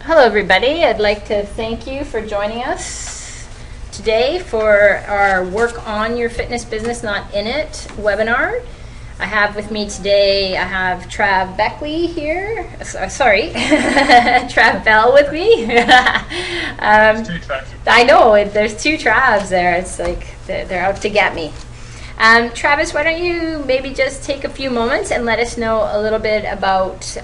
Hello everybody, I'd like to thank you for joining us today for our Work on Your Fitness Business, Not In It webinar. I have with me today, I have Trav Beckley here, Trav Bell with me. There's two Travs. I know, there's two Travs there, it's like they're out to get me. Travis, why don't you maybe just take a few moments and let us know a little bit about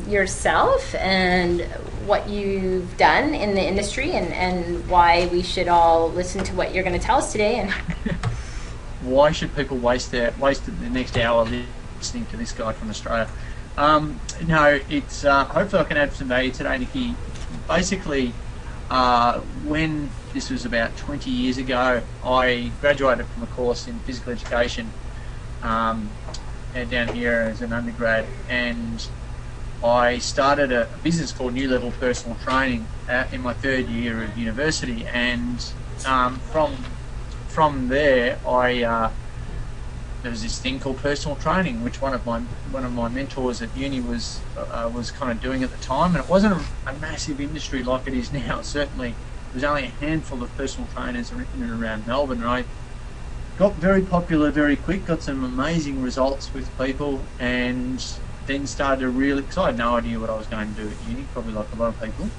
yourself and what you've done in the industry and why we should all listen to what you're going to tell us today. And why should people waste the next hour listening to this guy from Australia? No, it's hopefully I can add some value today, Nikki. Basically, when this was about 20 years ago, I graduated from a course in physical education down here as an undergrad, and I started a business called New Level Personal Training in my third year of university, and from there there was this thing called personal training, which one of my mentors at uni was kind of doing at the time, and it wasn't a massive industry like it is now. Certainly, there was only a handful of personal trainers in and around Melbourne, and I got very popular very quick, got some amazing results with people, and then started to really, because I had no idea what I was going to do at uni, probably like a lot of people,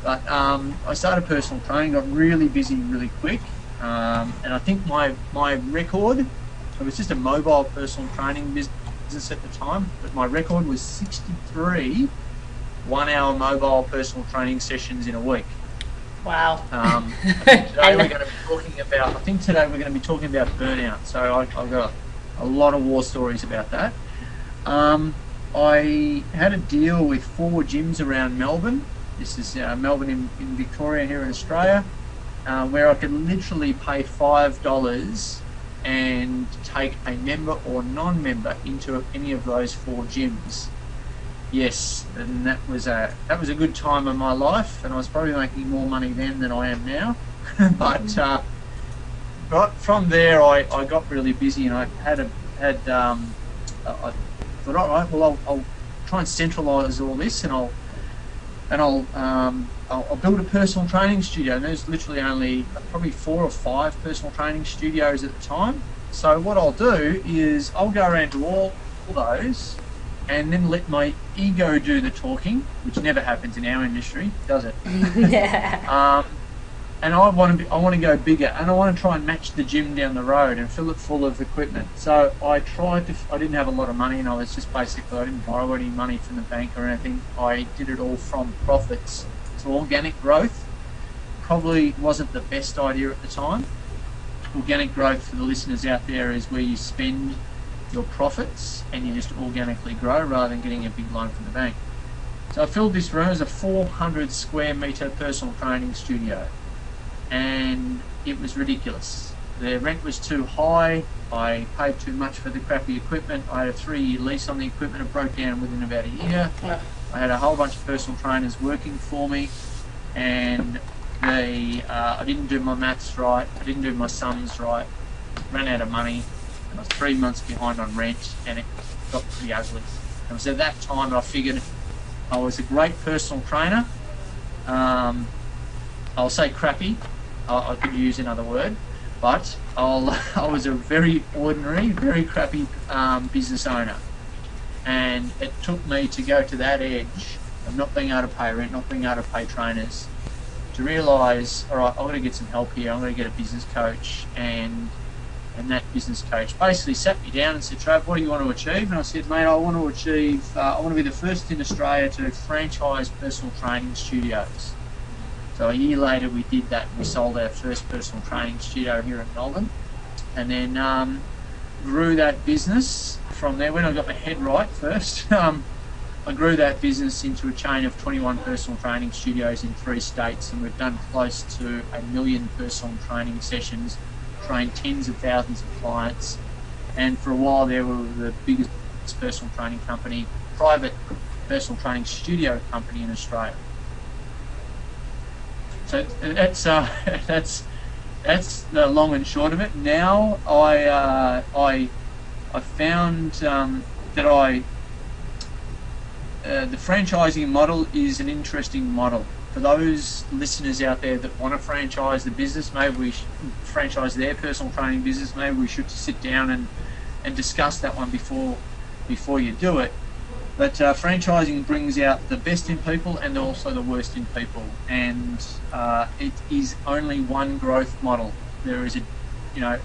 but I started personal training, got really busy really quick, and I think my record, it was just a mobile personal training business at the time, but my record was 63 one-hour mobile personal training sessions in a week. wow. Today we're going to be talking about burnout, so I've got a lot of war stories about that. I had a deal with 4 gyms around Melbourne. This is Melbourne in Victoria here in Australia, where I could literally pay $5 and take a member or non-member into any of those 4 gyms. Yes, and that was a good time of my life, and I was probably making more money then than I am now. But from there, I got really busy, and I thought, all right, well, I'll try and centralise all this, and I'll build a personal training studio. And there's literally only probably 4 or 5 personal training studios at the time. So what I'll do is I'll go around to all those, and then let my ego do the talking, which never happens in our industry, does it? Yeah. And I want to go bigger, and I want to try and match the gym down the road and fill it full of equipment. So I didn't have a lot of money, and I didn't borrow any money from the bank or anything. I did it all from profits. So organic growth probably wasn't the best idea at the time. Organic growth, for the listeners out there, is where you spend your profits and you just organically grow rather than getting a big loan from the bank. So I filled this room as a 400 square metre personal training studio, and it was ridiculous. The rent was too high, I paid too much for the crappy equipment, I had a 3-year lease on the equipment, it broke down within about a year. I had a whole bunch of personal trainers working for me, and I didn't do my maths right, I didn't do my sums right, ran out of money, and I was 3 months behind on rent, and it got pretty ugly. And it was at that time I figured I was a great personal trainer. I'll say crappy, I could use another word, but I was a very ordinary, very crappy business owner. And it took me to go to that edge of not being able to pay rent, not being able to pay trainers, to realise, all right, I'm going to get some help here, I'm going to get a business coach, and that business coach basically sat me down and said, Trav, what do you want to achieve? And I said, mate, I want to be the first in Australia to franchise personal training studios. So a year later we did that, and we sold our first personal training studio here in Melbourne, and then grew that business from there. When I got my head right first, I grew that business into a chain of 21 personal training studios in 3 states, and we've done close to 1 million personal training sessions, trained tens of thousands of clients, and for a while there we were the biggest personal training company, private personal training studio company in Australia. So that's the long and short of it. Now I found that the franchising model is an interesting model. For those listeners out there that want to franchise the business, maybe we should franchise their personal training business, maybe we should sit down and discuss that one before you do it. But franchising brings out the best in people and also the worst in people, and it is only one growth model. There is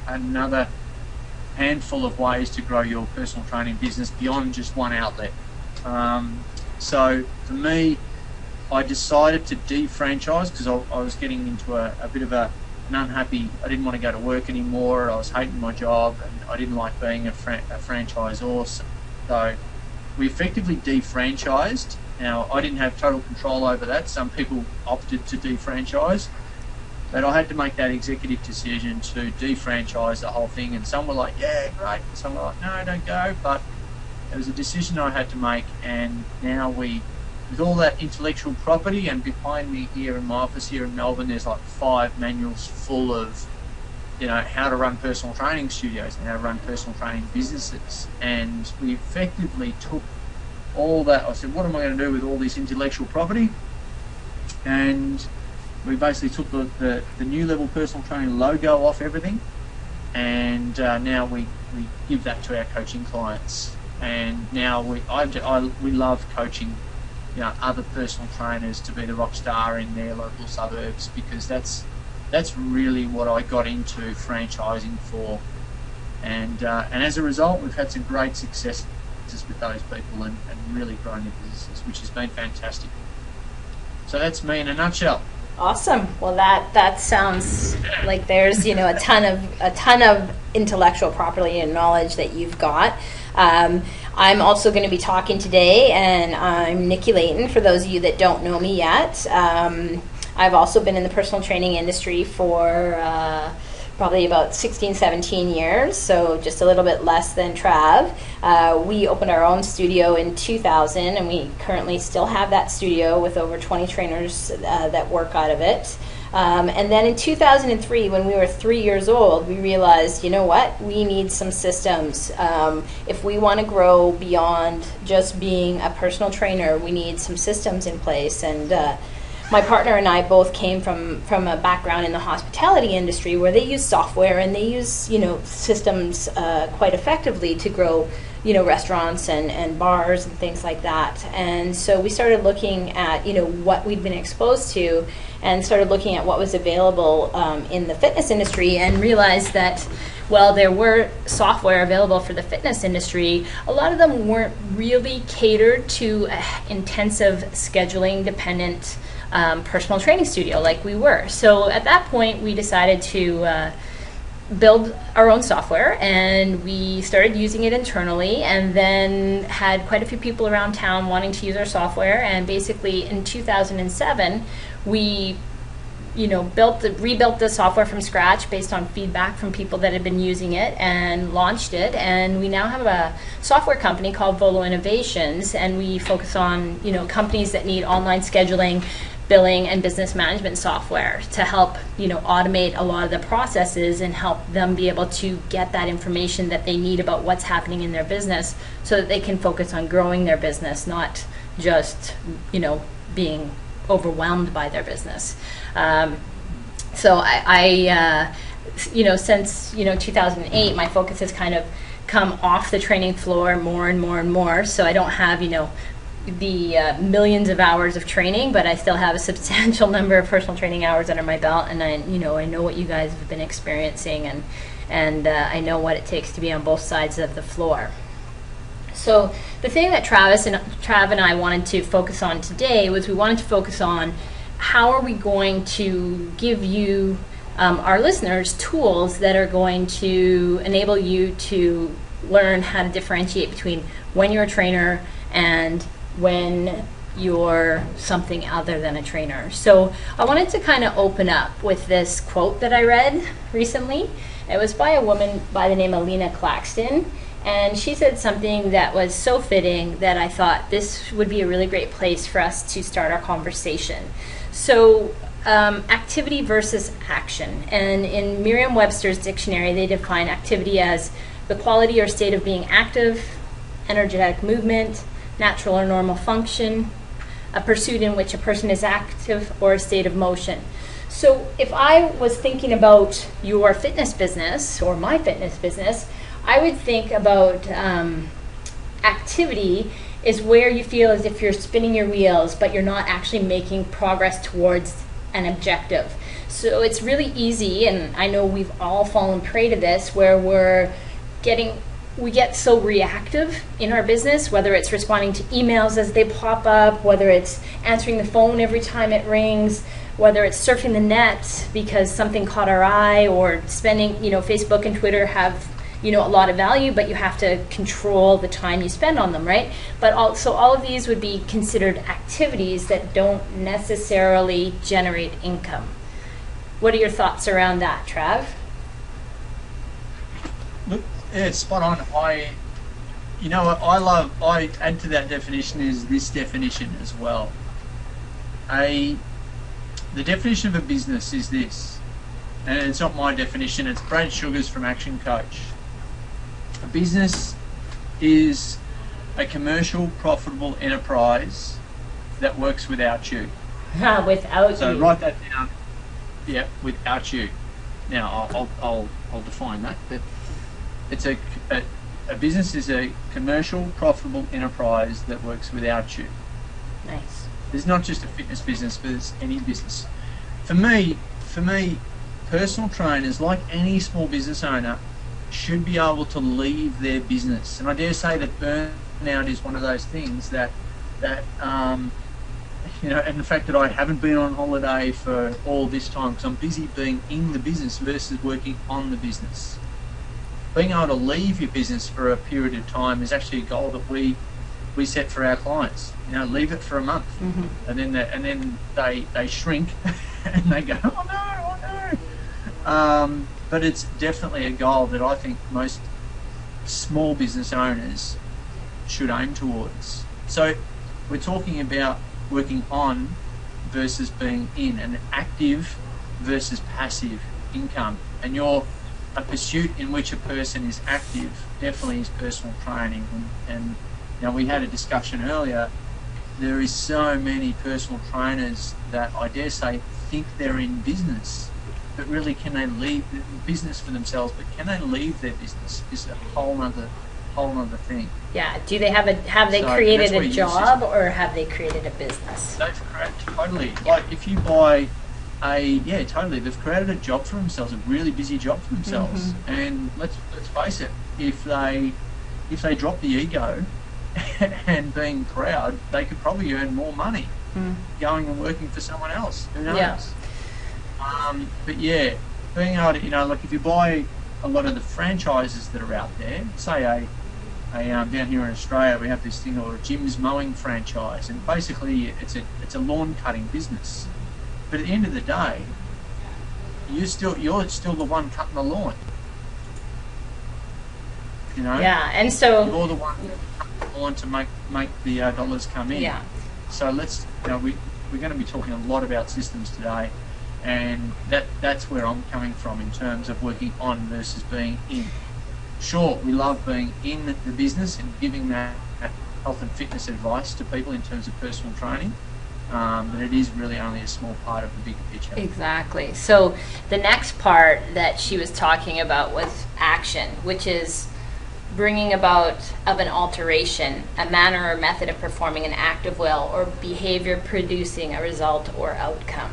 another handful of ways to grow your personal training business beyond just one outlet. So for me, I decided to de-franchise because I was getting into a bit of an unhappy. I didn't want to go to work anymore. I was hating my job, and I didn't like being a franchisor. So we effectively de-franchised. Now, I didn't have total control over that. Some people opted to de-franchise, but I had to make that executive decision to de-franchise the whole thing. And some were like, yeah, great. And some were like, no, don't go. But it was a decision I had to make, and now with all that intellectual property, and behind me here in my office here in Melbourne, there's like 5 manuals full of, how to run personal training studios and how to run personal training businesses. And we effectively took all that. I said, what am I going to do with all this intellectual property? And we basically took the New Level Personal Training logo off everything, and now we give that to our coaching clients. And now we love coaching other personal trainers to be the rock star in their local suburbs, because that's really what I got into franchising for. And as a result, we've had some great successes with those people and really grown their businesses, which has been fantastic. So that's me in a nutshell. Awesome. Well, that sounds like there's a ton of intellectual property and knowledge that you've got. I'm also going to be talking today, and I'm Nikki Layton, for those of you that don't know me yet. I've also been in the personal training industry for probably about 16, 17 years, so just a little bit less than Trav. We opened our own studio in 2000, and we currently still have that studio with over 20 trainers that work out of it. And then in 2003, when we were 3 years old, we realized, we need some systems. If we want to grow beyond just being a personal trainer, we need some systems in place. And my partner and I both came from a background in the hospitality industry where they use software and they use, systems quite effectively to grow, restaurants and bars and things like that. And so we started looking at, what we'd been exposed to, and started looking at what was available in the fitness industry, and realized that, well, there were software available for the fitness industry. A lot of them weren't really catered to intensive scheduling dependent personal training studio like we were. So at that point, we decided to build our own software, and we started using it internally, and then had quite a few people around town wanting to use our software. And basically in 2007, we rebuilt the software from scratch based on feedback from people that had been using it, and launched it. And we now have a software company called Volo Innovations, and we focus on companies that need online scheduling, billing, and business management software to help automate a lot of the processes and help them be able to get that information that they need about what's happening in their business, so that they can focus on growing their business, not just being overwhelmed by their business. So I since 2008, my focus has kind of come off the training floor more and more and more. So I don't have the millions of hours of training, but I still have a substantial number of personal training hours under my belt, and I know what you guys have been experiencing, and I know what it takes to be on both sides of the floor. So the thing that Trav and I wanted to focus on today was, we wanted to focus on how are we going to give you, our listeners, tools that are going to enable you to learn how to differentiate between when you're a trainer and when you're something other than a trainer. So I wanted to kind of open up with this quote that I read recently. It was by a woman by the name of Lena Claxton, and she said something that was so fitting that I thought this would be a really great place for us to start our conversation. So activity versus action. And in Merriam-Webster's dictionary, they define activity as the quality or state of being active, energetic movement, natural or normal function, a pursuit in which a person is active, or a state of motion. So if I was thinking about your fitness business or my fitness business, I would think about activity is where you feel as if you're spinning your wheels, but you're not actually making progress towards an objective. So it's really easy, and I know we've all fallen prey to this, where we get so reactive in our business, whether it's responding to emails as they pop up, whether it's answering the phone every time it rings, whether it's surfing the net because something caught our eye, or spending, Facebook and Twitter have, a lot of value, but you have to control the time you spend on them, right? But also all of these would be considered activities that don't necessarily generate income. What are your thoughts around that, Trav? Look, yeah, it's spot on. I add to that definition is this definition as well. The definition of a business is this, and it's not my definition, it's Brad Sugar's from Action Coach. A business is a commercial, profitable enterprise that works without you. Without so you. Write that down. Yeah, without you. Now I'll define that. But it's a business is a commercial, profitable enterprise that works without you. Nice. It's not just a fitness business, but it's any business. For me, personal trainers, like any small business owner, should be able to leave their business. And I dare say that burnout is one of those things that and the fact that I haven't been on holiday for all this time because I'm busy being in the business versus working on the business. Being able to leave your business for a period of time is actually a goal that we set for our clients. Leave it for a month, and then they shrink and they go, oh no. But it's definitely a goal that I think most small business owners should aim towards. So we're talking about working on versus being in, and active versus passive income. And a pursuit in which a person is active definitely is personal training. And we had a discussion earlier. There is so many personal trainers that I dare say think they're in business, but really can they leave the business for themselves? But can they leave their business is a whole other thing. Yeah. Do they have they created a job, or have they created a business? That's correct. Totally. Yeah. Like if you buy totally. They've created a job for themselves, a really busy job for themselves. And let's face it, if they drop the ego and being proud, they could probably earn more money going and working for someone else. Who knows? Yeah. But yeah, being able to, like if you buy a lot of the franchises that are out there, say down here in Australia, we have this thing called a Jim's Mowing franchise, and basically it's a lawn cutting business. But at the end of the day, you're still the one cutting the lawn. Yeah, and so you're the one cutting the lawn to make the dollars come in. Yeah. So let's we're going to be talking a lot about systems today, and that's where I'm coming from in terms of working on versus being in. Sure, we love being in the business and giving that health and fitness advice to people in terms of personal training. But it is really only a small part of the bigger picture. Exactly. So the next part that she was talking about was action, which is bringing about of an alteration, a manner or method of performing an act of will or behavior producing a result or outcome.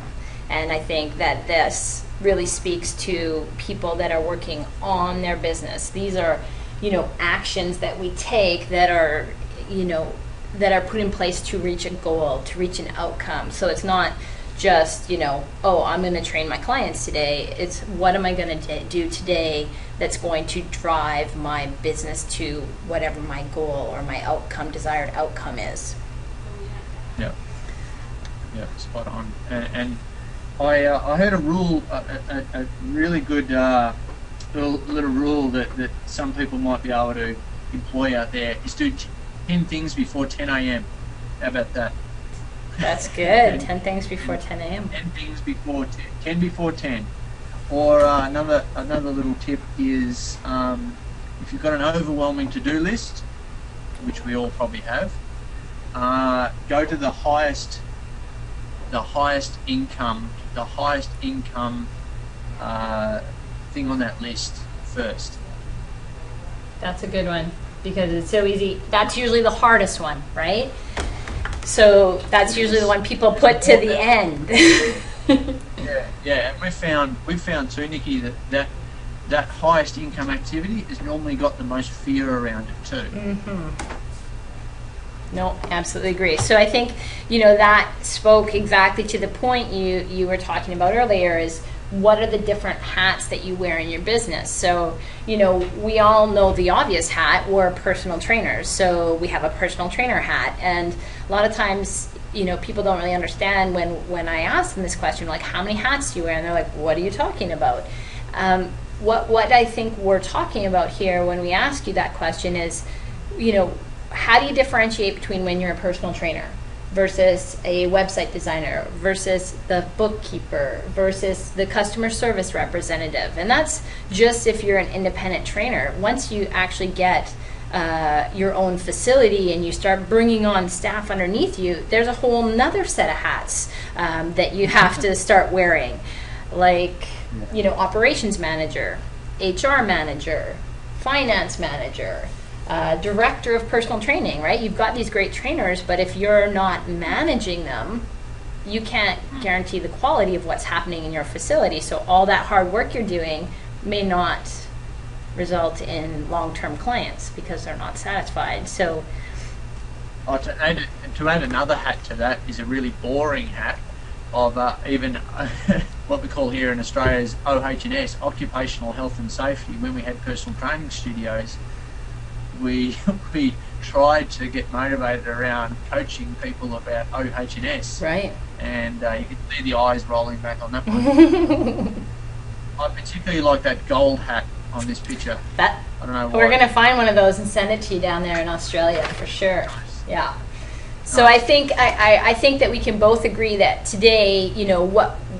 And I think that this really speaks to people that are working on their business. These are, actions that we take that are, that are put in place to reach a goal, to reach an outcome. So it's not just, I'm going to train my clients today. It's what am I going to do today that's going to drive my business to whatever my goal or my desired outcome is. Yeah, spot on. And I heard a rule, a really good little rule that some people might be able to employ out there is do 10 things before 10 a.m. How about that? That's good. 10 things before 10 a.m. 10 things before 10. 10 before 10. Or another little tip is if you've got an overwhelming to-do list, which we all probably have, go to the highest income thing on that list first. That's a good one, because it's so easy. That's usually the hardest one, right? So that's usually the one people put to the end. Yeah, and we found too, Nikki, that highest income activity has normally got the most fear around it too. No, absolutely agree. So I think, that spoke exactly to the point you were talking about earlier, is what are the different hats that you wear in your business. So, we all know the obvious hat, we're personal trainers. So we have a personal trainer hat. And a lot of times, people don't really understand when I ask them this question, like, how many hats do you wear? And they're like, what are you talking about? What I think we're talking about here when we ask you that question is, how do you differentiate between when you're a personal trainer versus a website designer versus the bookkeeper versus the customer service representative? And that's just if you're an independent trainer. Once you actually get your own facility and you start bringing on staff underneath you, there's a whole nother set of hats that you have to start wearing, like operations manager, HR manager, finance manager, director of personal training, right? You've got these great trainers, but if you're not managing them, you can't guarantee the quality of what's happening in your facility. So all that hard work you're doing may not result in long-term clients because they're not satisfied. So to add another hat to that is a really boring hat of even what we call here in Australia is OH&S, occupational health and safety. When we had personal training studios, we tried to get motivated around coaching people about OH&S. Right. And you can see the eyes rolling back on that one. I particularly like that gold hat on this picture. I don't know why. We're going to find one of those and send it to you down there in Australia for sure. Nice. Yeah. So nice. I think that we can both agree that today,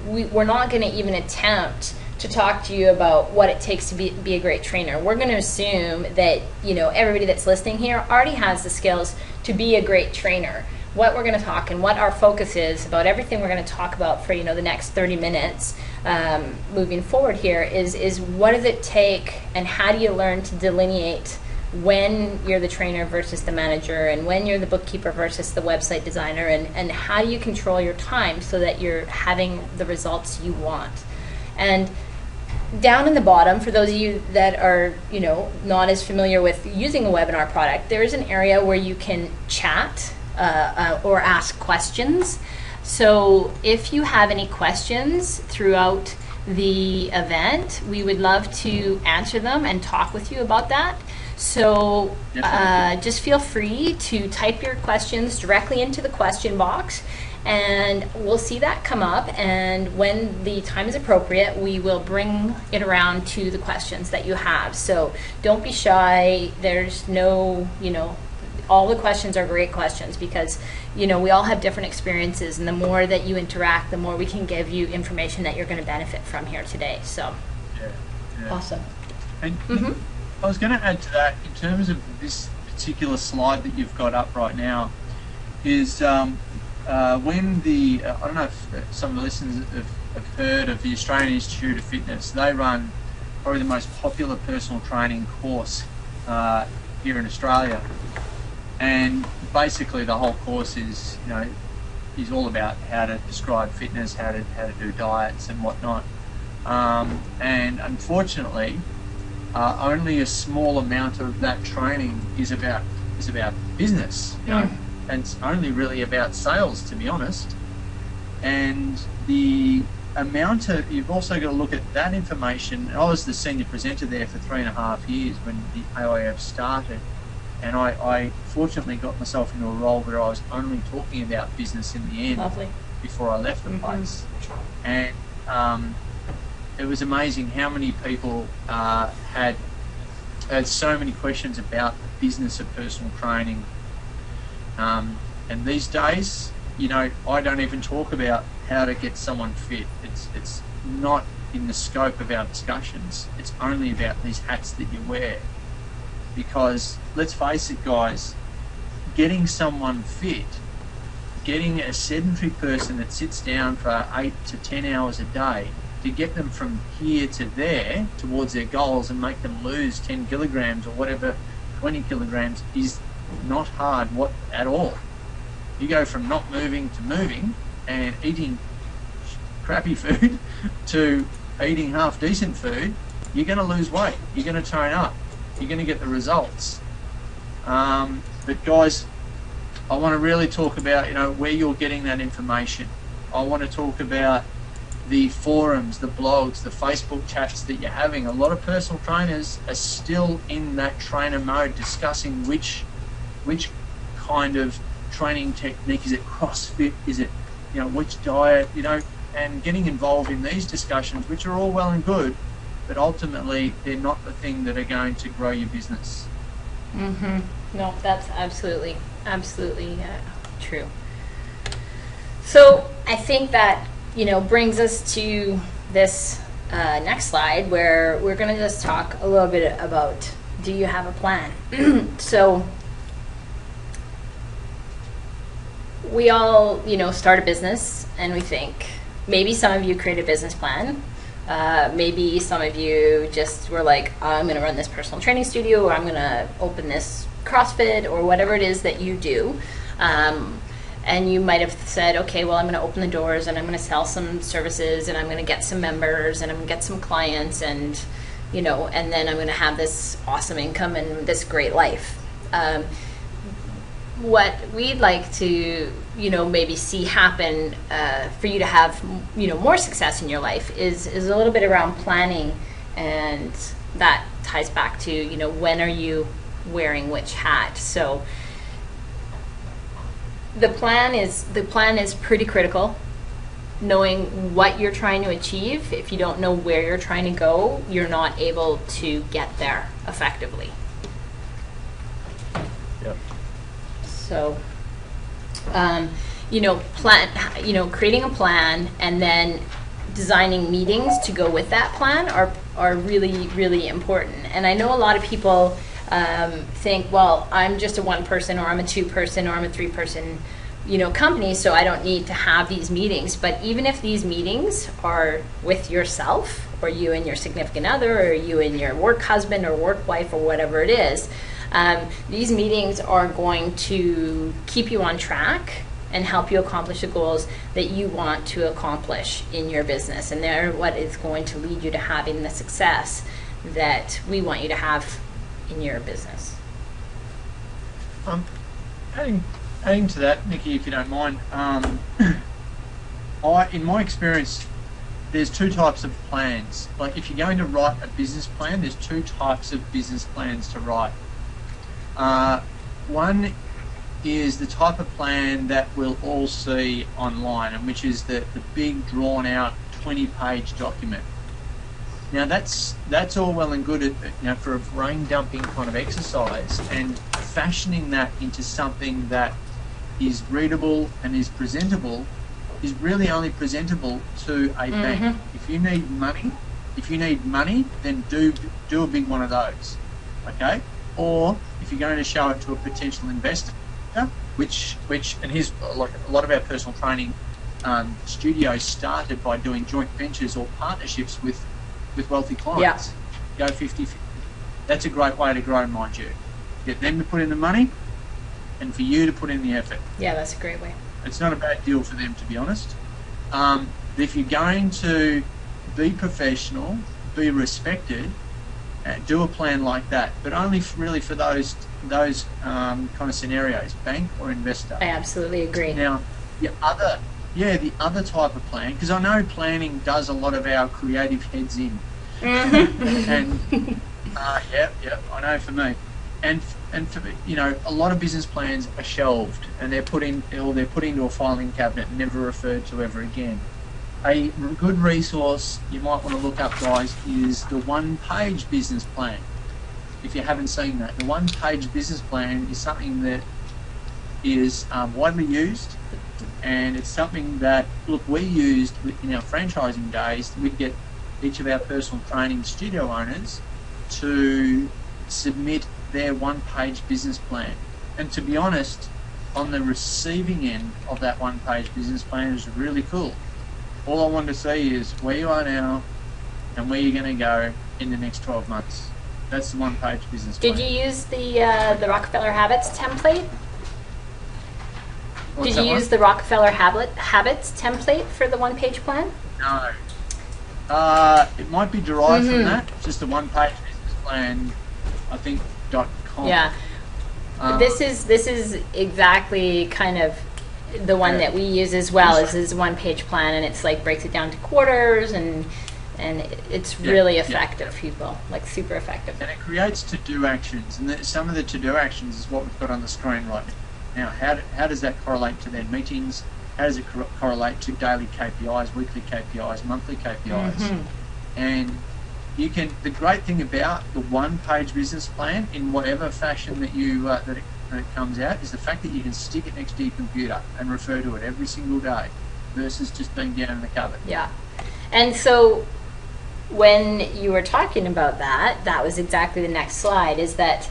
we're not going to even attempt to talk to you about what it takes to be a great trainer. We're going to assume that everybody that's listening here already has the skills to be a great trainer. What we're going to talk and what our focus is about everything we're going to talk about for the next 30 minutes moving forward here is what does it take and how do you learn to delineate when you're the trainer versus the manager, and when you're the bookkeeper versus the website designer, and how do you control your time so that you're having the results you want. And down in the bottom, for those of you that are not as familiar with using a webinar product, there is an area where you can chat or ask questions. So if you have any questions throughout the event, we would love to answer them and talk with you about that. So just feel free to type your questions directly into the question box, and we'll see that come up, and when the time is appropriate, we will bring it around to the questions that you have. So don't be shy. There's no, all the questions are great questions because, we all have different experiences, and the more that you interact, the more we can give you information that you're going to benefit from here today. So yeah. Awesome. And I was going to add to that, in terms of this particular slide that you've got up right now, is when I don't know if some of the listeners have heard of the Australian Institute of Fitness. They run probably the most popular personal training course here in Australia, and basically the whole course is is all about how to describe fitness, how to do diets and whatnot. And unfortunately, only a small amount of that training is about business. And it's only really about sales, to be honest. And the amount of, you've also got to look at that information. I was the senior presenter there for 3.5 years when the AIF started, and I fortunately got myself into a role where I was only talking about business in the end. Lovely. Before I left the place. And it was amazing how many people had so many questions about the business of personal training. And these days, I don't even talk about how to get someone fit. It's not in the scope of our discussions. It's only about these hats that you wear. Because let's face it, guys, getting someone fit, getting a sedentary person that sits down for 8 to 10 hours a day, to get them from here to there towards their goals and make them lose 10 kilograms or whatever, 20 kilograms, is not hard at all. You go from not moving to moving and eating crappy food to eating half decent food, you're going to lose weight, you're going to tone up, you're going to get the results. But guys, I want to really talk about, you know, where you're getting that information. I want to talk about the forums, the blogs, the Facebook chats that you're having. A lot of personal trainers are still in that trainer mode, discussing which kind of training technique. Is it CrossFit? Is it, you know, which diet, you know, and getting involved in these discussions, which are all well and good, but ultimately they're not the thing that are going to grow your business. No, that's absolutely true. So I think that, you know, brings us to this next slide, where we're going to just talk a little bit about, do you have a plan? So we all, you know, start a business and we think, maybe some of you create a business plan. Maybe some of you just were like, I'm going to run this personal training studio, or I'm going to open this CrossFit, or whatever it is that you do. And you might have said, okay, well, I'm going to open the doors and I'm going to sell some services and I'm going to get some members and I'm going to get some clients, and, you know, and then I'm going to have this awesome income and this great life. What we'd like to, you know, maybe see happen for you to have, you know, more success in your life is a little bit around planning, and that ties back to, you know, when are you wearing which hat. So the plan is pretty critical. Knowing what you're trying to achieve. If you don't know where you're trying to go, you're not able to get there effectively. Yep. So, you know, creating a plan and then designing meetings to go with that plan are really, really important. And I know a lot of people think, well, I'm just a 1-person, or I'm a 2-person, or I'm a 3-person, you know, company, so I don't need to have these meetings. But even if these meetings are with yourself, or you and your significant other, or you and your work husband or work wife, or whatever it is, these meetings are going to keep you on track and help you accomplish the goals that you want to accomplish in your business. And they're what is going to lead you to having the success that we want you to have in your business. Adding to that, Nikki, if you don't mind, in my experience, there's 2 types of plans. Like, if you're going to write a business plan, there's 2 types of business plans to write. One is the type of plan that we'll all see online, and which is the big drawn out 20-page document. Now that's all well and good, you know, for a brain dumping kind of exercise, and fashioning that into something that is readable and is presentable is really only presentable to a bank. If you need money, then do a big one of those, okay? Or if you're going to show it to a potential investor, which and here's, like, a lot of our personal training studios started by doing joint ventures or partnerships with wealthy clients. Go 50-50. That's a great way to grow, mind you. Get them to put in the money, and for you to put in the effort. Yeah, that's a great way. It's not a bad deal for them, to be honest. If you're going to be professional, be respected, do a plan like that, but only really for those kind of scenarios, bank or investor. I absolutely agree. Now, the other type of plan, because I know planning does a lot of our creative heads in. And I know for me, and for, you know, a lot of business plans are shelved and they're put into a filing cabinet and never referred to ever again. A good resource you might want to look up, guys, is the 1-page business plan. If you haven't seen that, the 1-page business plan is something that is widely used, and it's something that, look, we used in our franchising days. We'd get each of our personal training studio owners to submit their 1-page business plan, And to be honest, on the receiving end of that one-page business plan is really cool. All I want to see is where you are now and where you're going to go in the next 12 months. That's the one-page business plan. Did you use the Rockefeller Habits template? What's Did you use the Rockefeller Habits template for the one-page plan? No. It might be derived from that. Just the one-page business plan, I think, .com. Yeah. This is exactly kind of the one that we use as well. Is one-page plan, and it's like breaks it down to quarters, and it's really effective, people, like super effective. And it creates to-do actions, and some of the to-do actions is what we've got on the screen right now. How does that correlate to their meetings? How does it correlate to daily KPIs, weekly KPIs, monthly KPIs? And you can. The great thing about the one-page business plan, in whatever fashion that you that it comes out, is the fact that you can stick it next to your computer and refer to it every single day, versus just being down in the cupboard. Yeah, and so when you were talking about that, that was exactly the next slide. Is that,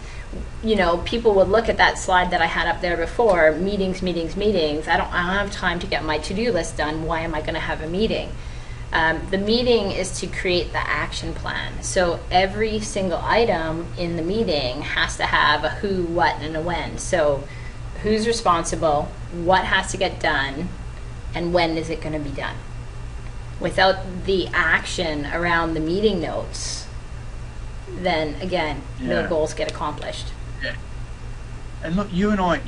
you know, people would look at that slide that I had up there before, meetings. I don't have time to get my to-do list done. Why am I going to have a meeting? The meeting is to create the action plan. So every single item in the meeting has to have a who, what, and a when. So who's responsible, what has to get done, and when is it going to be done? Without the action around the meeting notes, then again, no goals get accomplished. Yeah. And look, you and I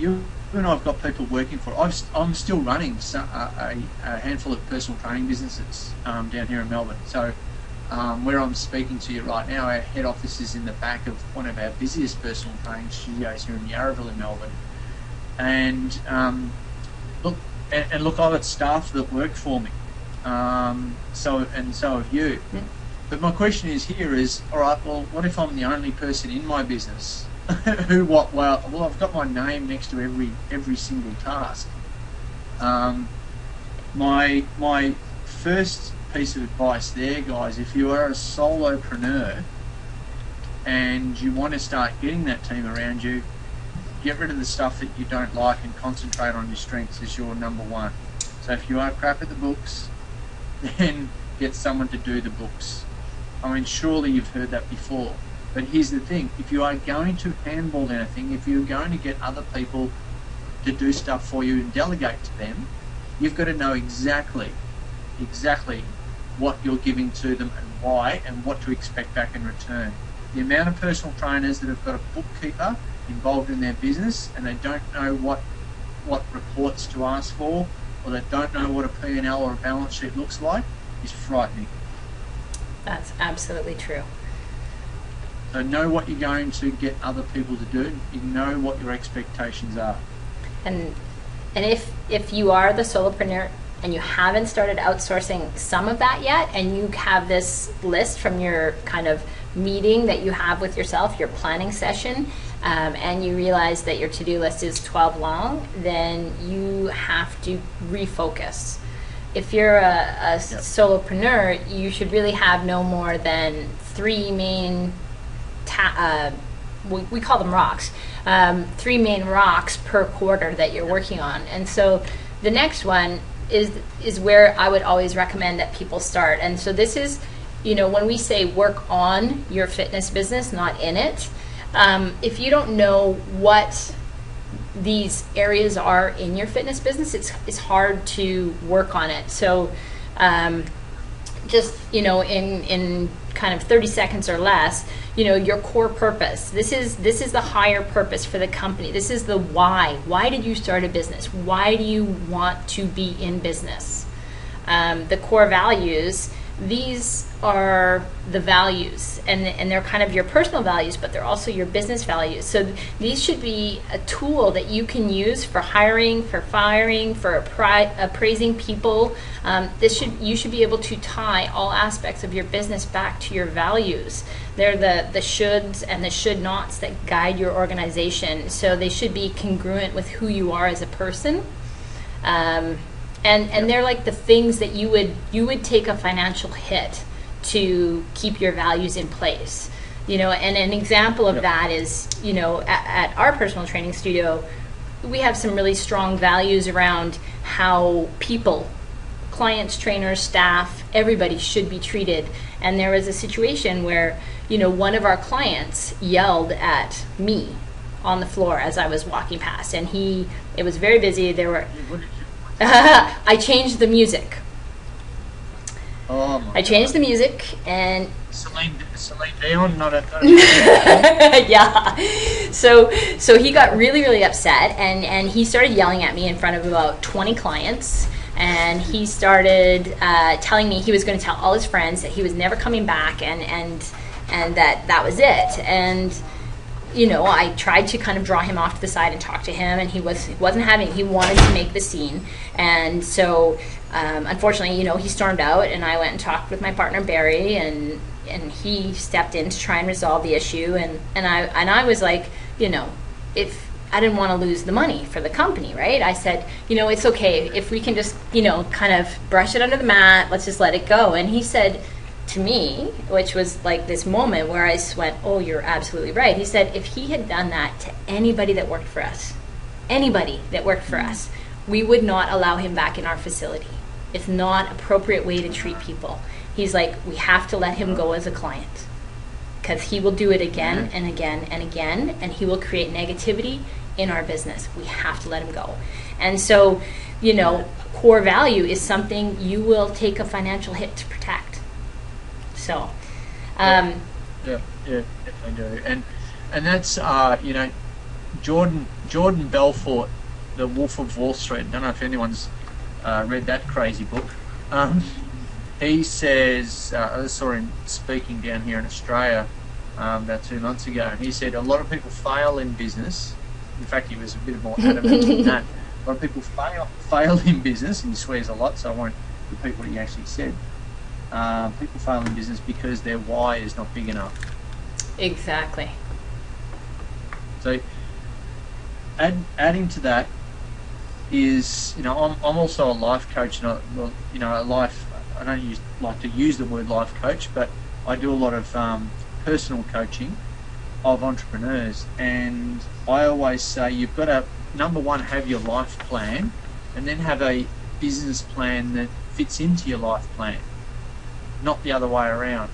have got people working for. I'm still running a handful of personal training businesses down here in Melbourne. So where I'm speaking to you right now, our head office is in the back of one of our busiest personal training studios here in Yarraville in Melbourne. And look, I've got staff that work for me. So have you. But my question is, all right, well, what if I'm the only person in my business who, what, well, I've got my name next to every single task. My first piece of advice there, guys, if you are a solopreneur and you want to start getting that team around you, get rid of the stuff that you don't like and concentrate on your strengths as your number one. So if you are crap at the books, then get someone to do the books. I mean, surely you've heard that before. But here's the thing, if you are going to handball anything, if you're going to get other people to do stuff for you and delegate to them, you've got to know exactly what you're giving to them and why, and what to expect back in return. The amount of personal trainers that have got a bookkeeper involved in their business and they don't know what reports to ask for, or they don't know what a P&L or a balance sheet looks like, is frightening. That's absolutely true. So know what you're going to get other people to do. You know what your expectations are. And if you are the solopreneur and you haven't started outsourcing some of that yet, and you have this list from your kind of meeting that you have with yourself, your planning session, and you realize that your to-do list is 12 long, then you have to refocus. If you're a solopreneur, you should really have no more than 3 main we call them rocks, 3 main rocks per quarter that you're working on. And so the next one is where I would always recommend that people start. And so this is, you know, when we say work on your fitness business, not in it, if you don't know what these areas are in your fitness business, it's hard to work on it. So just, you know, in kind of 30 seconds or less, you know, your core purpose. This is the higher purpose for the company. This is the why. Why did you start a business? Why do you want to be in business? The core values. These are the values, and they're kind of your personal values, but they're also your business values. So these should be a tool that you can use for hiring, for firing, for appraising people. You should be able to tie all aspects of your business back to your values. They're the shoulds and the should nots that guide your organization. So they should be congruent with who you are as a person. And they're like the things that you would take a financial hit to keep your values in place. You know, and an example of that is, you know, at our personal training studio, we have some really strong values around how people, clients, trainers, staff, everybody should be treated. And there was a situation where, you know, one of our clients yelled at me on the floor as I was walking past, and it was very busy. There were, I changed the music. Oh my I changed the music, and Celine Dion, not a yeah. So he got really, really upset, and he started yelling at me in front of about 20 clients, and he started telling me he was going to tell all his friends that he was never coming back, and that was it. And you know, I tried to kind of draw him off to the side and talk to him, and he wasn't having. He wanted to make the scene, and so unfortunately, you know, he stormed out, and I went and talked with my partner Barry, and he stepped in to try and resolve the issue, and I was like, you know, if I didn't want to lose the money for the company, right? I said, you know, it's okay if we can just, you know, kind of brush it under the mat. Let's just let it go. And he said to me, which was like this moment where I just went, oh, you're absolutely right. He said, if he had done that to anybody that worked for us, we would not allow him back in our facility. It's not an appropriate way to treat people. He's like, we have to let him go as a client, because he will do it again and again and again, and he will create negativity in our business. We have to let him go. And so, you know, core value is something you will take a financial hit to protect. So, yeah, definitely do. And that's you know, Jordan Belfort, The Wolf of Wall Street. I don't know if anyone's read that crazy book. He says, I saw him speaking down here in Australia about 2 months ago, and he said a lot of people fail in business. In fact, he was a bit more adamant than that. A lot of people fail in business, and he swears a lot, so I won't repeat what he actually said. People fail in business because their why is not big enough. Exactly. So, adding to that is, you know, I'm also a life coach, and you know, I don't like to use the word life coach, but I do a lot of personal coaching of entrepreneurs, and I always say you've got to, number one, have your life plan, and then have a business plan that fits into your life plan, not the other way around.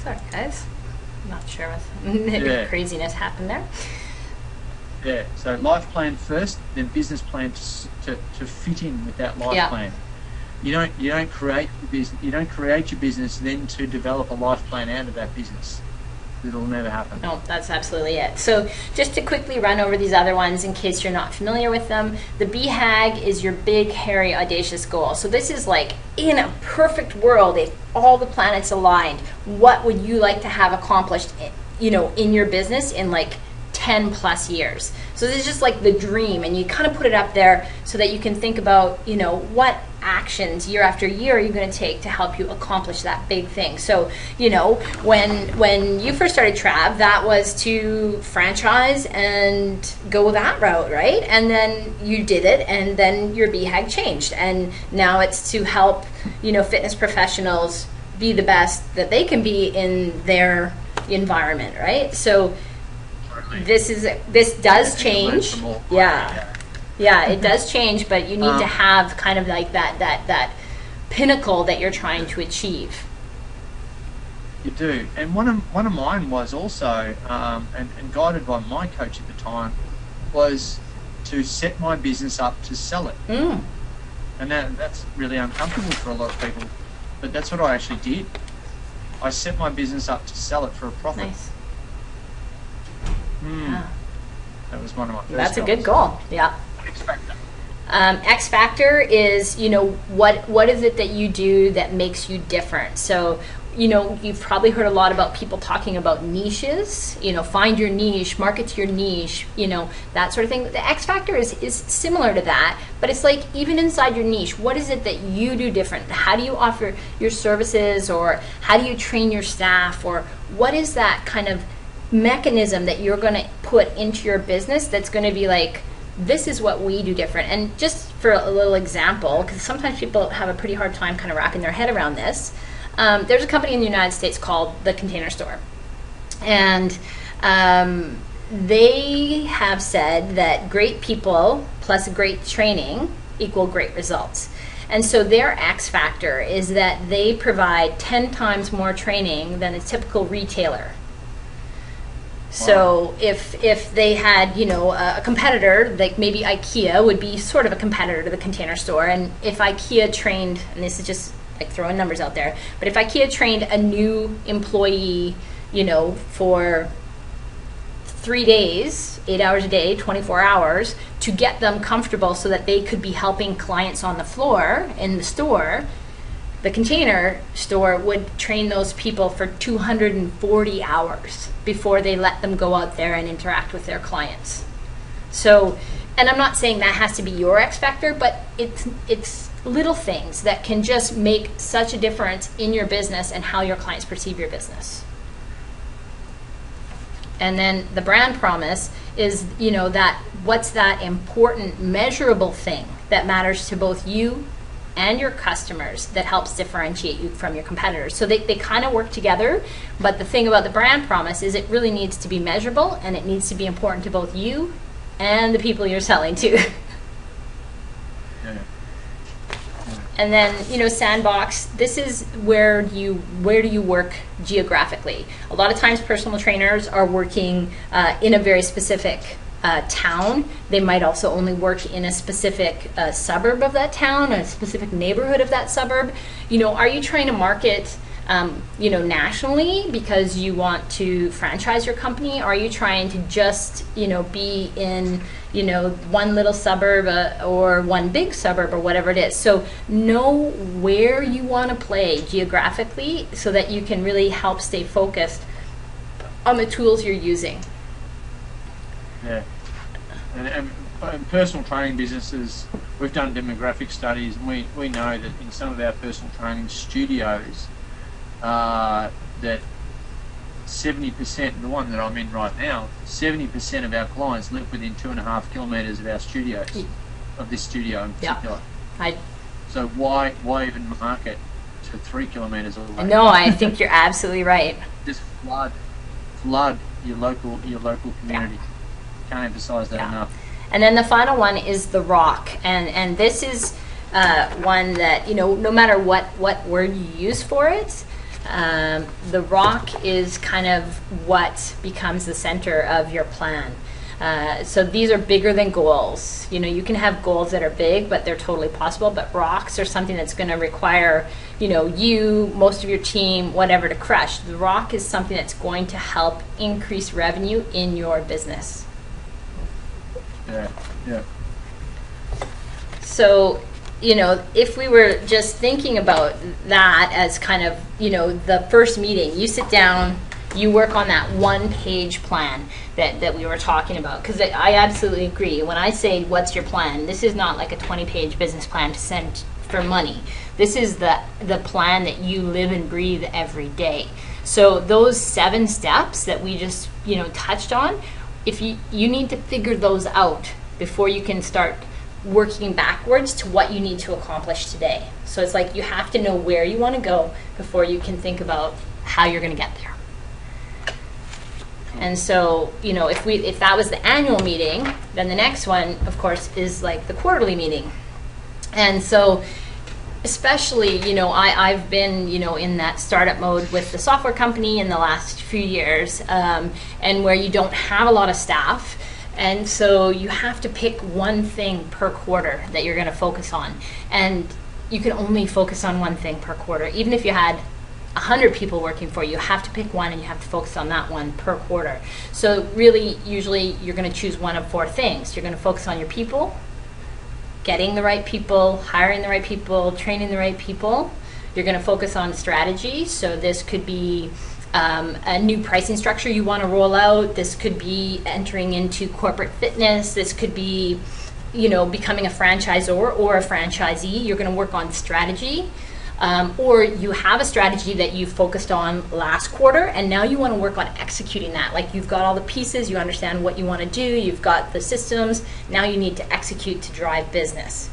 Sorry guys, I'm not sure what craziness happened there. Yeah, so life plan first, then business plan to fit in with that life plan. You don't create your business then to develop a life plan out of that business. It'll never happen. No, that's absolutely it. So just to quickly run over these other ones in case you're not familiar with them. The BHAG is your big, hairy, audacious goal. So this is like, in a perfect world, if all the planets aligned, what would you like to have accomplished, you know, in your business in like 10 plus years? So this is just like the dream, and you kind of put it up there so that you can think about, you know, what actions year after year are you going to take to help you accomplish that big thing. So, you know, when you first started Trav, that was to franchise and go that route, right? And then you did it, and then your BHAG changed, and now it's to help, you know, fitness professionals be the best that they can be in their environment, right? So this does change. Yeah, it does change, but you need to have kind of like that pinnacle that you're trying to achieve. You do, and one of mine was also, and guided by my coach at the time, was to set my business up to sell it. And that's really uncomfortable for a lot of people, but that's what I actually did. I set my business up to sell it for a profit. Nice. Yeah. That was one of my first That's goals. A good goal. Yeah. X Factor. X Factor is, you know, what is it that you do that makes you different? So, you know, you've probably heard a lot about people talking about niches, you know, find your niche, market to your niche, you know, that sort of thing. The X Factor is similar to that, but it's like, even inside your niche, what is it that you do different? How do you offer your services, or how do you train your staff, or what is that kind of mechanism that you're going to put into your business that's going to be like, this is what we do different? And just for a little example, because sometimes people have a pretty hard time kind of wrapping their head around this, there's a company in the United States called the Container Store. And they have said that great people plus great training equal great results. And so their X factor is that they provide 10 times more training than a typical retailer. So if they had, you know, a competitor, like maybe IKEA would be sort of a competitor to the Container Store, and if IKEA trained, and this is just like throwing numbers out there, but if IKEA trained a new employee, you know, for 3 days, 8 hours a day, 24 hours, to get them comfortable so that they could be helping clients on the floor in the store, the Container Store would train those people for 240 hours before they let them go out there and interact with their clients. So, and I'm not saying that has to be your X factor, but it's little things that can just make such a difference in your business and how your clients perceive your business. And then the brand promise is, you know, that what's that important measurable thing that matters to both you and your customers that helps differentiate you from your competitors. So they kind of work together, but the thing about the brand promise is it really needs to be measurable, and it needs to be important to both you and the people you're selling to. Yeah. And then, you know, sandbox, this is where do you work geographically? A lot of times personal trainers are working in a very specific town. They might also only work in a specific suburb of that town, a specific neighborhood of that suburb. You know, are you trying to market, you know, nationally because you want to franchise your company? Or are you trying to just, you know, be in, you know, one little suburb or one big suburb or whatever it is? So know where you want to play geographically so that you can really help stay focused on the tools you're using. Yeah, and personal training businesses, we've done demographic studies, and we know that in some of our personal training studios, that 70%, the one that I'm in right now, 70% of our clients live within 2.5 kilometres of our studios, of this studio in particular. Yeah. So why even market to 3 kilometres away? No, I think you're absolutely right. Just flood your local community. Yeah. Can't emphasize that enough. And then the final one is the rock, and this is one that, you know, no matter what word you use for it, the rock is kind of what becomes the center of your plan. So these are bigger than goals. You know, you can have goals that are big, but they're totally possible. But rocks are something that's going to require, you know, you, most of your team, whatever, to crush. The rock is something that's going to help increase revenue in your business. Yeah. So, you know, if we were just thinking about that as kind of, you know, the first meeting, you sit down, you work on that one-page plan that we were talking about. Because I absolutely agree. When I say, what's your plan? This is not like a 20-page business plan to send for money. This is the plan that you live and breathe every day. So those 7 steps that we just, you know, touched on, if you need to figure those out before you can start working backwards to what you need to accomplish today. So it's like you have to know where you want to go before you can think about how you're going to get there. And so, you know, if that was the annual meeting, then the next one, of course, is like the quarterly meeting. And so especially, you know, I've been, you know, in that startup mode with the software company in the last few years, and where you don't have a lot of staff. And so you have to pick one thing per quarter that you're going to focus on. And you can only focus on one thing per quarter. Even if you had 100 people working for you, you have to pick one, and you have to focus on that one per quarter. So really, usually you're going to choose one of 4 things. You're going to focus on your people, getting the right people, hiring the right people, training the right people. You're going to focus on strategy. So this could be a new pricing structure you want to roll out. This could be entering into corporate fitness. This could be, you know, becoming a franchisor or a franchisee. You're going to work on strategy. Or you have a strategy that you focused on last quarter, and now you want to work on executing that. Like, you've got all the pieces, you understand what you want to do, you've got the systems, now you need to execute to drive business.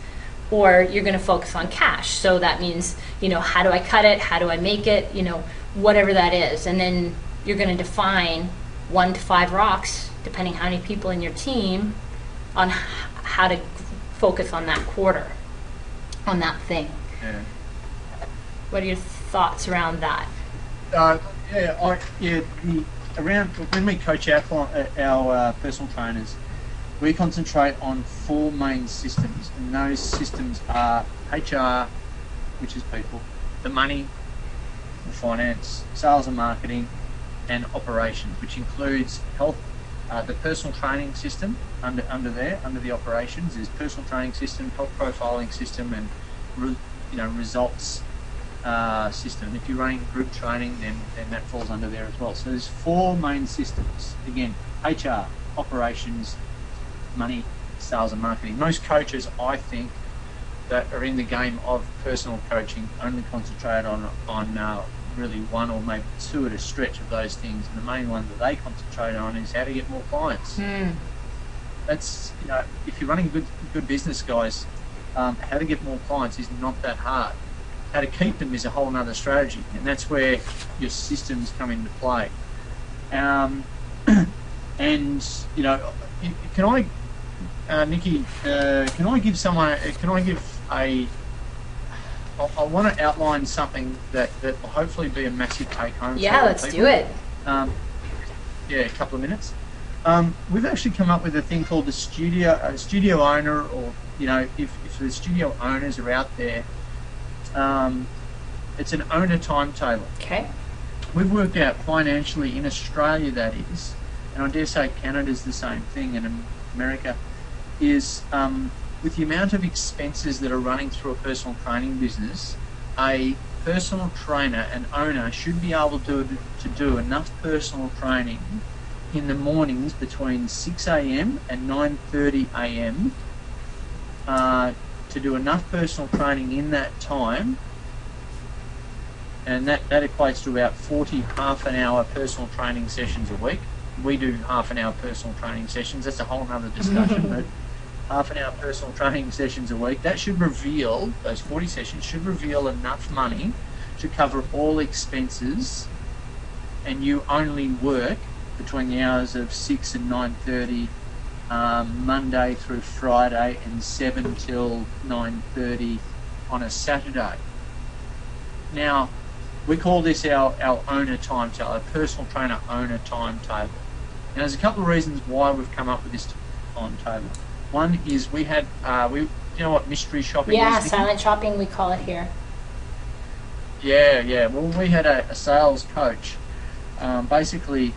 or you're going to focus on cash. So that means, how do I cut it? How do I make it? Whatever that is. And then you're going to define 1 to 5 rocks, depending how many people in your team, on how to focus on that quarter, on that thing. Yeah. What are your thoughts around that? Around when we coach our personal trainers, we concentrate on 4 main systems, and those systems are HR, which is people, the money, the finance, sales and marketing, and operations, which includes health. The personal training system under the operations is personal training system, health profiling system, and results system. If you're running group training, then that falls under there as well. So there's 4 main systems. Again, HR, operations, money, sales and marketing. Most coaches, I think, that are in the game of personal coaching only concentrate on really 1 or maybe 2 at a stretch of those things. And the main one that they concentrate on is how to get more clients. That's, if you're running good business, guys, how to get more clients is not that hard. How to keep them is a whole other strategy, and that's where your systems come into play. And can I, Nikki, can I give a? I want to outline something that will hopefully be a massive take home. Yeah, let's do it. A couple of minutes. We've actually come up with a thing called the studio owner, or if the studio owners are out there. It's an owner timetable. Okay. We've worked out financially in Australia, that is, and I dare say Canada's the same thing, and America, is with the amount of expenses that are running through a personal training business, a personal trainer, an owner, should be able to do enough personal training in the mornings between 6 a.m. and 9:30 a.m. To do enough personal training in that time, and that equates to about 40 half-an-hour personal training sessions a week. We do half-an-hour personal training sessions. That's a whole other discussion, but half-an-hour personal training sessions a week, that should reveal, those 40 sessions should reveal enough money to cover all expenses, and you only work between the hours of 6 and 9:30 Monday through Friday, and 7 till 9:30 on a Saturday. Now, we call this our owner timetable, a personal trainer owner timetable. Now, there's a couple of reasons why we've come up with this timetable. One is we had, you know what mystery shopping is? Yeah, silent shopping, we call it here. Yeah. Well, we had a sales coach, basically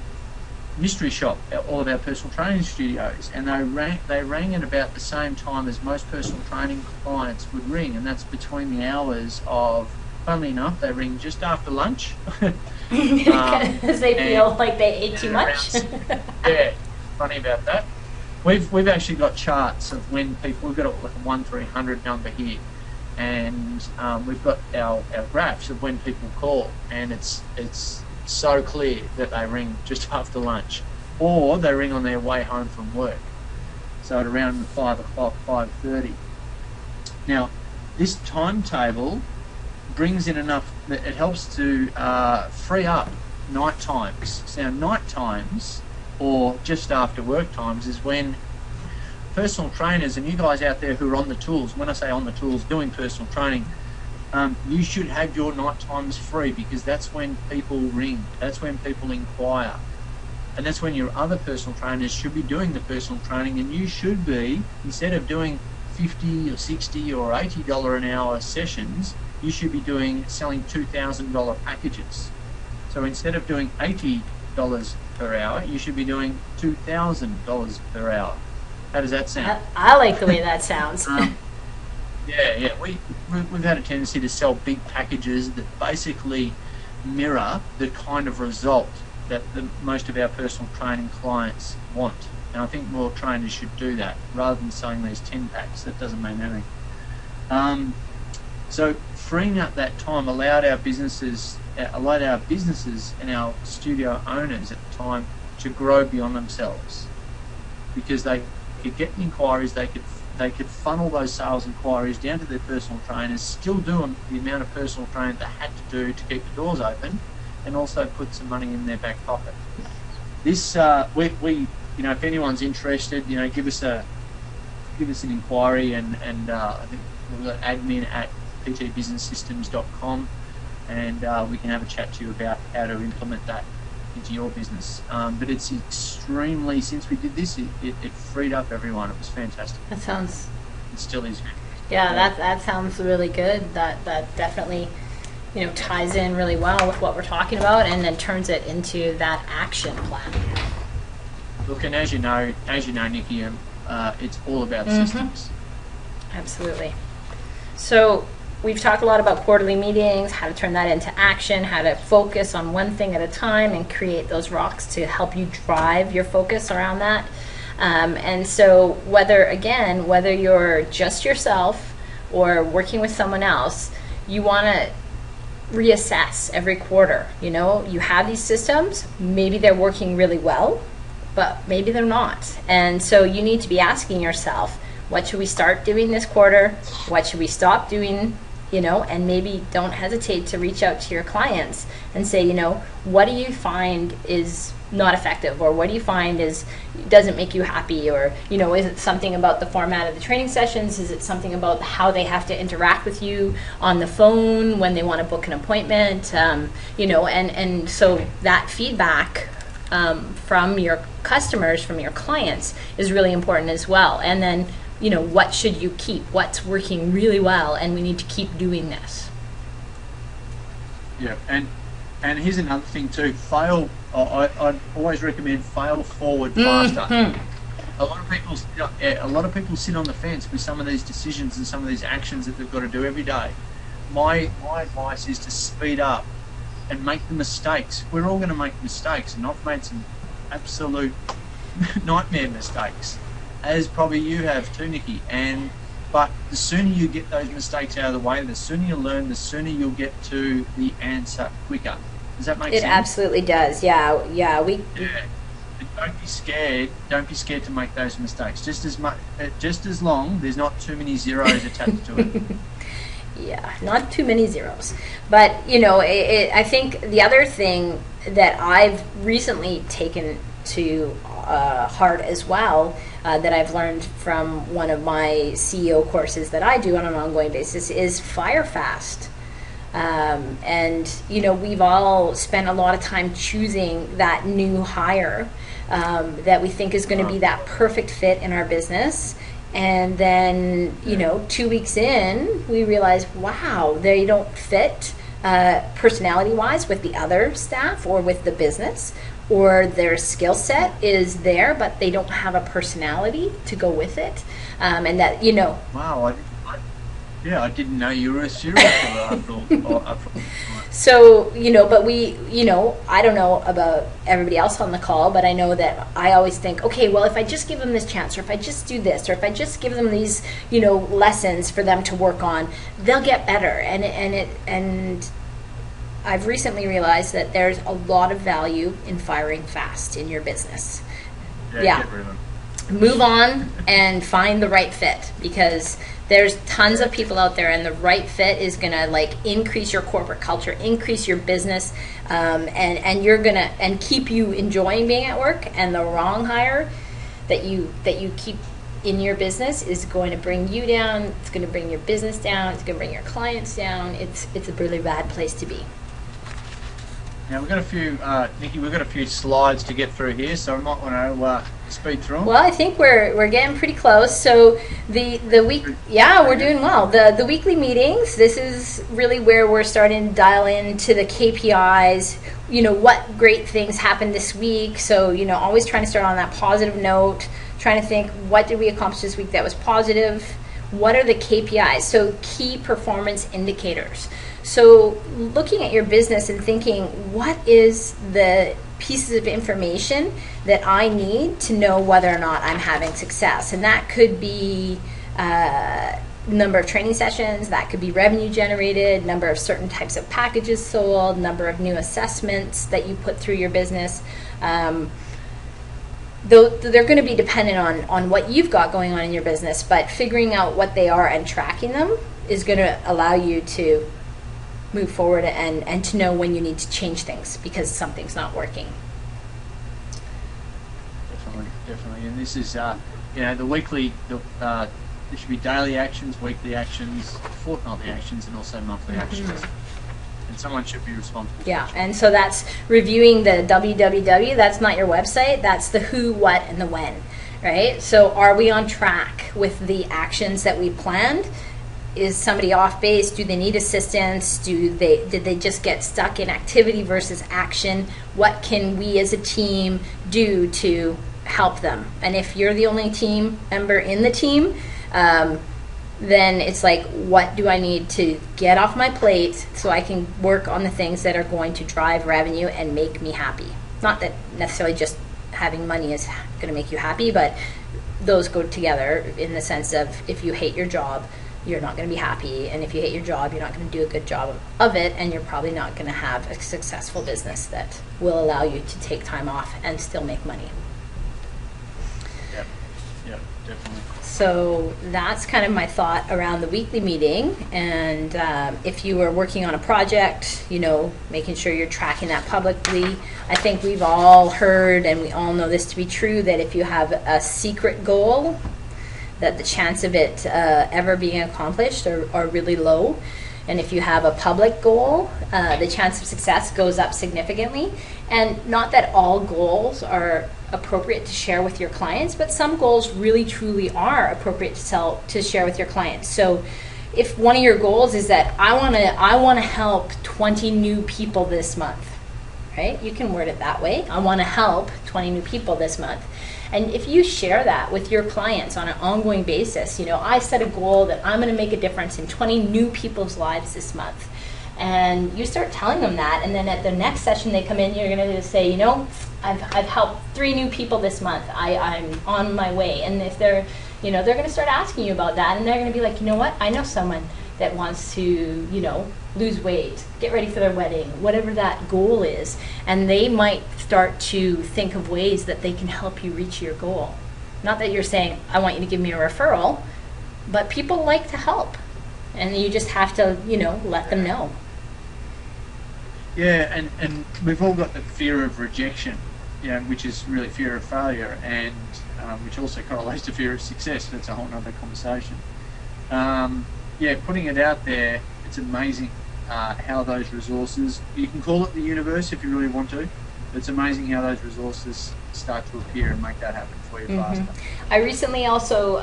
mystery shop all of our personal training studios, and they rang at about the same time as most personal training clients would ring, and that's between the hours of, funnily enough, they ring just after lunch. Because they feel like they ate too much. Yeah, funny about that. We've actually got charts of when people, we've got like a 1-300 number here, and we've got our graphs of when people call, and it's so clear that they ring just after lunch, or they ring on their way home from work, so at around 5 o'clock, 5:30. Now, this timetable brings in enough that it helps to free up night times. So night times, or just after work times, is when personal trainers, and you guys out there who are on the tools, when I say on the tools doing personal training, you should have your night times free, because that's when people ring, that's when people inquire, and that's when your other personal trainers should be doing the personal training, and you should be, instead of doing $50 or $60 or $80 an hour sessions, you should be selling $2,000 packages. So instead of doing $80 per hour, you should be doing $2,000 per hour. How does that sound? I like the way that sounds. Yeah. We've had a tendency to sell big packages that basically mirror the kind of result that most of our personal training clients want. And I think more trainers should do that, rather than selling these 10 packs. That doesn't mean anything. So freeing up that time allowed our businesses and our studio owners at the time to grow beyond themselves, because they could get inquiries, they could they could funnel those sales inquiries down to their personal trainers, still do the amount of personal training they had to do to keep the doors open, and also put some money in their back pocket. This we you know, if anyone's interested, you know, give us an inquiry, and I think we've got admin@ptbusinesssystems.com, and we can have a chat to you about how to implement that into your business. But it's extremely, since we did this, it freed up everyone. It was fantastic. That sounds... It still is. Yeah, that sounds really good. That definitely, you know, ties in really well with what we're talking about, and then turns it into that action plan. Look, and as you know, Nikki, it's all about systems. Absolutely. So we've talked a lot about quarterly meetings, how to turn that into action, how to focus on one thing at a time and create those rocks to help you drive your focus around that. And so whether you're just yourself or working with someone else, you want to reassess every quarter. You know, you have these systems, maybe they're working really well, but maybe they're not. And so you need to be asking yourself, what should we start doing this quarter? What should we stop doing? You know, and maybe don't hesitate to reach out to your clients and say, you know, what do you find is not effective, or what do you find doesn't make you happy, or, you know, is it something about the format of the training sessions? Is it something about how they have to interact with you on the phone when they want to book an appointment? You know, and so that feedback from your customers, from your clients, is really important as well. And then, you know, what should you keep? What's working really well, and we need to keep doing this. Yeah, and here's another thing too. I'd always recommend fail forward faster. A lot of people sit on the fence with some of these decisions and some of these actions that they've got to do every day. My advice is to speed up and make the mistakes. We're all going to make mistakes, and I've made some absolute nightmare mistakes, as probably you have too, Nikki. But the sooner you get those mistakes out of the way, the sooner you learn, the sooner you'll get to the answer quicker. Does that make sense? It absolutely does. Yeah. And don't be scared. Don't be scared to make those mistakes. Just as long there's not too many zeros attached to it. Yeah, not too many zeros. But, you know, I think the other thing that I've recently taken to heart as well, that I've learned from one of my CEO courses that I do on an ongoing basis, is fire fast. And, you know, we've all spent a lot of time choosing that new hire that we think is going to be that perfect fit in our business. And then, you know, 2 weeks in, we realize, wow, they don't fit personality-wise with the other staff or with the business, or their skill set is there, but they don't have a personality to go with it. And that, you know... Wow, I didn't know you were a serial killer. So, you know, but I don't know about everybody else on the call, but I know that I always think, okay, well, if I just give them this chance, or if I just do this, or if I just give them these, you know, lessons for them to work on, they'll get better. And I've recently realized that there's a lot of value in firing fast in your business. Yeah. Move on and find the right fit, because there's tons of people out there, and the right fit is going to like increase your corporate culture, increase your business, and you're going to, and keep you enjoying being at work. And the wrong hire that you keep in your business is going to bring you down. It's going to bring your business down. It's going to bring your clients down. It's a really bad place to be. Now we've got a few, Nikki. We've got a few slides to get through here, so I might want to speed through them. Well, I think we're getting pretty close. So the week, yeah, we're doing well. The weekly meetings. This is really where we're starting to dial into the KPIs. You know, what great things happened this week. So, you know, always trying to start on that positive note. Trying to think, what did we accomplish this week that was positive? What are the KPIs? So key performance indicators. So looking at your business and thinking, what is the pieces of information that I need to know whether or not I'm having success? And that could be number of training sessions, that could be revenue generated, number of certain types of packages sold, number of new assessments that you put through your business. though they're going to be dependent on what you've got going on in your business, but figuring out what they are and tracking them is going to allow you to move forward and to know when you need to change things because something's not working. Definitely. And this is, the weekly, there should be daily actions, weekly actions, fortnightly actions, and also monthly actions. And someone should be responsible. Yeah, and so that's reviewing the www. That's not your website. That's the who, what, and the when, right? So are we on track with the actions that we planned? Is somebody off base? Do they need assistance? Did they just get stuck in activity versus action? What can we as a team do to help them? And if you're the only team member in the team, then it's like, what do I need to get off my plate so I can work on the things that are going to drive revenue and make me happy? Not that necessarily just having money is going to make you happy, but those go together in the sense of if you hate your job, you're not going to be happy, and if you hate your job, you're not going to do a good job of it, and you're probably not going to have a successful business that will allow you to take time off and still make money. Yep, definitely. So that's kind of my thought around the weekly meeting. And if you are working on a project, making sure you're tracking that publicly. I think we've all heard, and we all know this to be true, that if you have a secret goal, that the chance of it ever being accomplished are really low. And if you have a public goal, the chance of success goes up significantly. And not that all goals are appropriate to share with your clients, but some goals really truly are appropriate to share with your clients. So if one of your goals is that I want to help 20 new people this month, right? You can word it that way. I want to help 20 new people this month. And if you share that with your clients on an ongoing basis, I set a goal that I'm going to make a difference in 20 new people's lives this month. And you start telling them that, and then at the next session they come in, you're going to say, I've helped 3 new people this month. I'm on my way. And if they're going to start asking you about that, and they're going to be like, you know what? I know someone that wants to, lose weight, get ready for their wedding, whatever that goal is. And they might start to think of ways that they can help you reach your goal. Not that you're saying, I want you to give me a referral, but people like to help. And you just have to, let them know. Yeah, and we've all got the fear of rejection, which is really fear of failure, and which also correlates to fear of success. That's a whole other conversation. Putting it out there, it's amazing how those resources, you can call it the universe if you really want to, but it's amazing how those resources start to appear and make that happen for you faster. I recently also,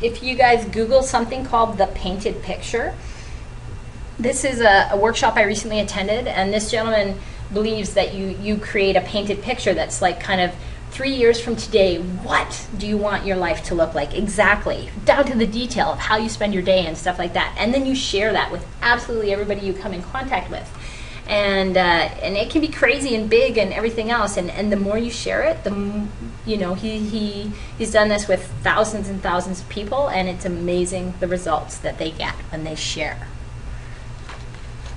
if you guys Google something called the painted picture, this is a workshop I recently attended, and this gentleman believes that you create a painted picture that's like kind of 3 years from today, what do you want your life to look like exactly, down to the detail of how you spend your day and stuff like that, and then you share that with absolutely everybody you come in contact with. And it can be crazy and big and everything else, and the more you share it, he's done this with thousands and thousands of people, and it's amazing the results that they get when they share.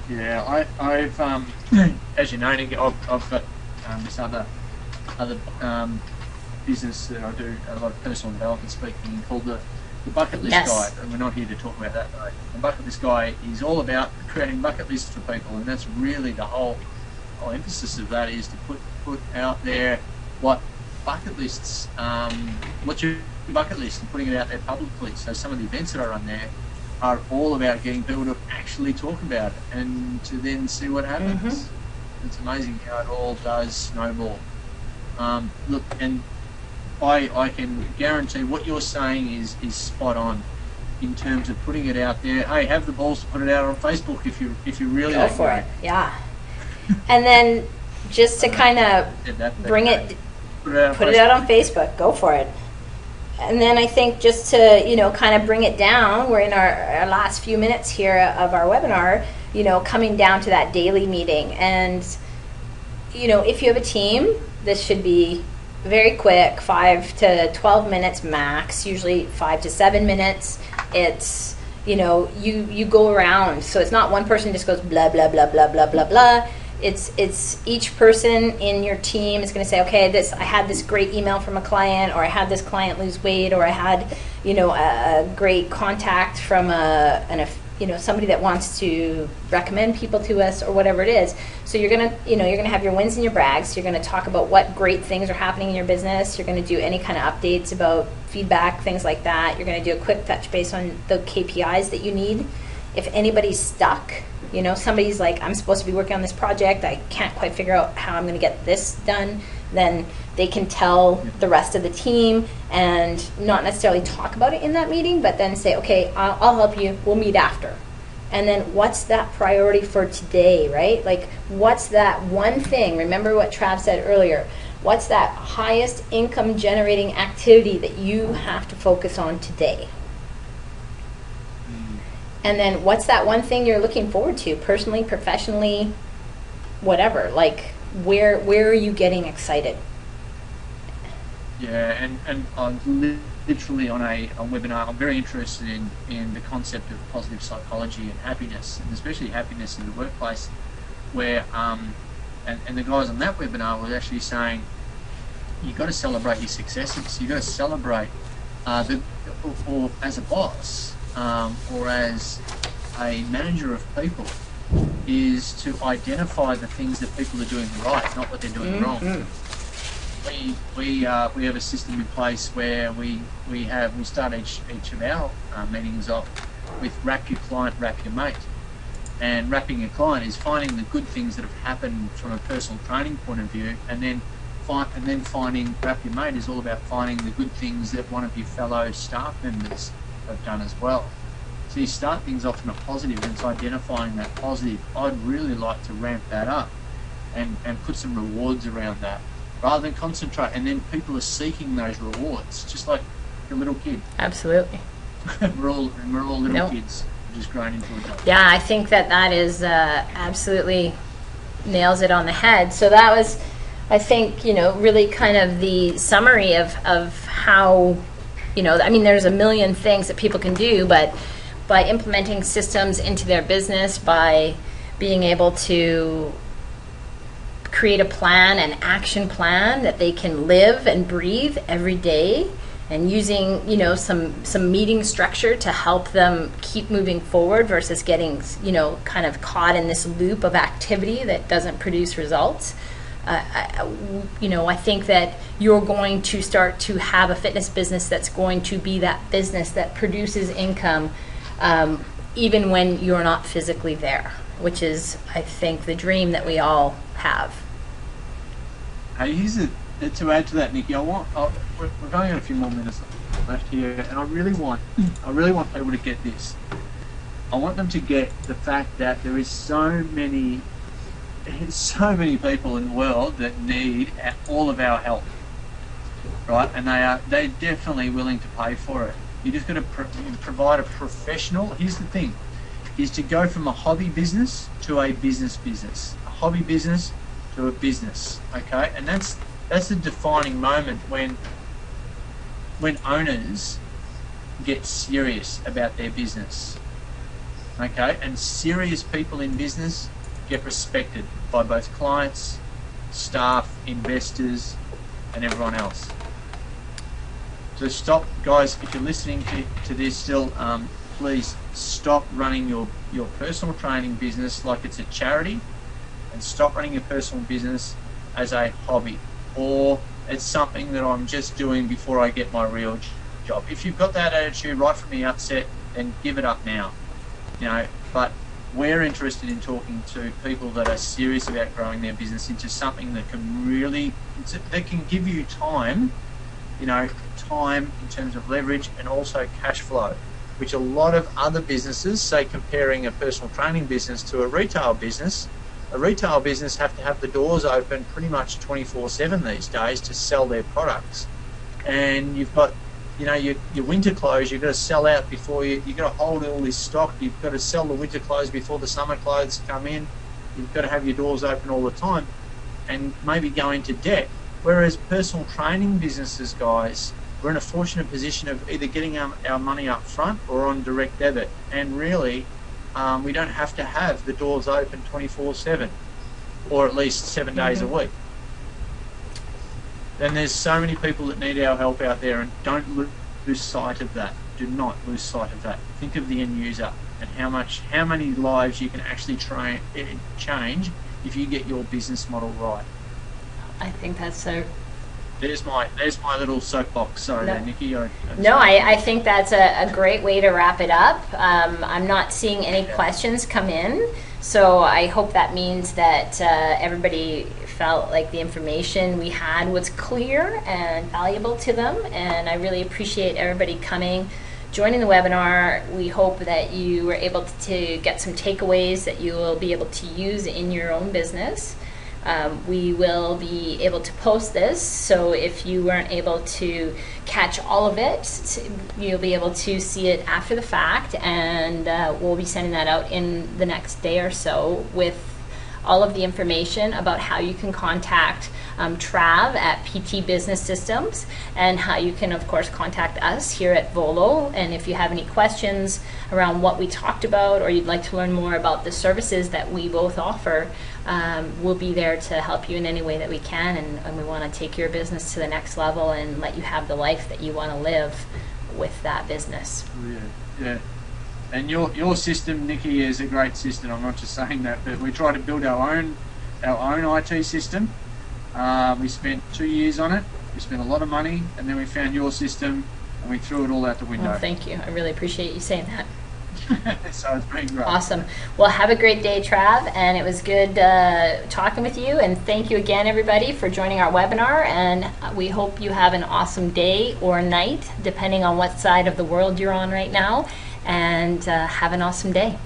Yeah, I've as you know, Nick, I've got this other business that I do a lot of personal development speaking called the Bucket List Guide, and we're not here to talk about that today. The Bucket List Guide is all about creating bucket lists for people, and that's really the whole emphasis of that is to put out there what bucket lists, what's your bucket list, and putting it out there publicly. So some of the events that I run there are all about getting people to actually talk about it and to then see what happens. It's amazing how it all does snowball. Look, and I can guarantee what you're saying is spot on in terms of putting it out there. Hey, have the balls to put it out on Facebook if you really go for it. Yeah. And then just to kind of bring it, put it out on Facebook. Go for it. And then I think just to kind of bring it down, we're in our last few minutes here of our webinar. Coming down to that daily meeting, and if you have a team, this should be very quick, 5 to 12 minutes max, usually 5 to 7 minutes. It's, you go around. So it's not one person just goes blah, blah, blah, blah, blah, blah, blah. it's each person in your team is going to say, okay, I had this great email from a client, or I had this client lose weight, or I had, a great contact from somebody that wants to recommend people to us, or whatever it is. So you're gonna have your wins and your brags. You're gonna talk about what great things are happening in your business. You're gonna do any kind of updates about feedback, things like that. You're gonna do a quick touch base on the KPIs that you need. If anybody's stuck, somebody's like, I'm supposed to be working on this project, I can't quite figure out how I'm going to get this done, then they can tell the rest of the team and not necessarily talk about it in that meeting, but then say, okay, I'll help you, we'll meet after. And then what's that priority for today, right? Like, what's that one thing? Remember what Trav said earlier. What's that highest income generating activity that you have to focus on today? And then what's that one thing you're looking forward to, personally, professionally, whatever? Like, where are you getting excited? Yeah, and I'm literally on a webinar. I'm very interested in the concept of positive psychology and happiness, and especially happiness in the workplace, where and the guys on that webinar were actually saying, you've got to celebrate your successes. You've got to celebrate or as a boss, or as a manager of people, is to identify the things that people are doing right, not what they're doing wrong. We have a system in place where we start each of our meetings off with wrap your client, wrap your mate. And wrapping your client is finding the good things that have happened from a personal training point of view, and then finding wrap your mate is all about finding the good things that one of your fellow staff members have done as well. So you start things off in a positive, and it's identifying that positive. I'd really like to ramp that up and put some rewards around that, rather than concentrate. And then people are seeking those rewards, just like a little kid. Absolutely. we're all little kids, just growing into adults. Yeah, I think that is absolutely nails it on the head. So that was, I think, really kind of the summary of how, there's a million things that people can do, but by implementing systems into their business, by being able to create a plan, an action plan that they can live and breathe every day, and using some meeting structure to help them keep moving forward versus getting kind of caught in this loop of activity that doesn't produce results. I think that you're going to start to have a fitness business that's going to be that business that produces income even when you're not physically there, which is, I think, the dream that we all have. Hey, to add to that, Nikki, we're going on a few more minutes left here, and I really want people to get this. I want them to get the fact that there is so many people in the world that need all of our help, right? And they're definitely willing to pay for it. You just got to provide a professional. Here's the thing: is to go from a hobby business to a business, a hobby business to a business. Okay, and that's a defining moment when owners get serious about their business. Okay, and serious people in business get respected by both clients, staff, investors, and everyone else. So stop, guys, if you're listening to this still, please stop running your personal training business like it's a charity, and stop running your personal business as a hobby, or it's something that I'm just doing before I get my real job. If you've got that attitude right from the outset, then give it up now. But we're interested in talking to people that are serious about growing their business into something that can give you time, time in terms of leverage and also cash flow, which a lot of other businesses, say comparing a personal training business to a retail business have to have the doors open pretty much 24/7 these days to sell their products. And you've got your winter clothes, you've got to sell out before you've got to hold all this stock. You've got to sell the winter clothes before the summer clothes come in. You've got to have your doors open all the time and maybe go into debt. Whereas personal training businesses, guys, we're in a fortunate position of either getting our money up front or on direct debit. And really, we don't have to have the doors open 24/7. or at least 7 days a week. Then there's so many people that need our help out there, and don't lose sight of that. Do not lose sight of that. Think of the end user and how many lives you can actually change if you get your business model right. I think that's so. There's my little soapbox. Sorry, there, Nikki. I think that's a great way to wrap it up. I'm not seeing any questions come in, so I hope that means that everybody felt like the information we had was clear and valuable to them, and I really appreciate everybody coming, joining the webinar. We hope that you were able to get some takeaways that you will be able to use in your own business. We will be able to post this, so if you weren't able to catch all of it, you'll be able to see it after the fact, and we'll be sending that out in the next day or so with all of the information about how you can contact Trav at PT Business Systems, and how you can, of course, contact us here at Volo. And if you have any questions around what we talked about, or you'd like to learn more about the services that we both offer, we'll be there to help you in any way that we can, and we want to take your business to the next level and let you have the life that you want to live with that business. Yeah. And your system, Nikki, is a great system. I'm not just saying that, but we try to build our own IT system. We spent 2 years on it. We spent a lot of money, and then we found your system, and we threw it all out the window. Well, thank you. I really appreciate you saying that. So it's been great. Awesome. Well, have a great day, Trav, and it was good talking with you. And thank you again, everybody, for joining our webinar. And we hope you have an awesome day or night, depending on what side of the world you're on right now. And have an awesome day.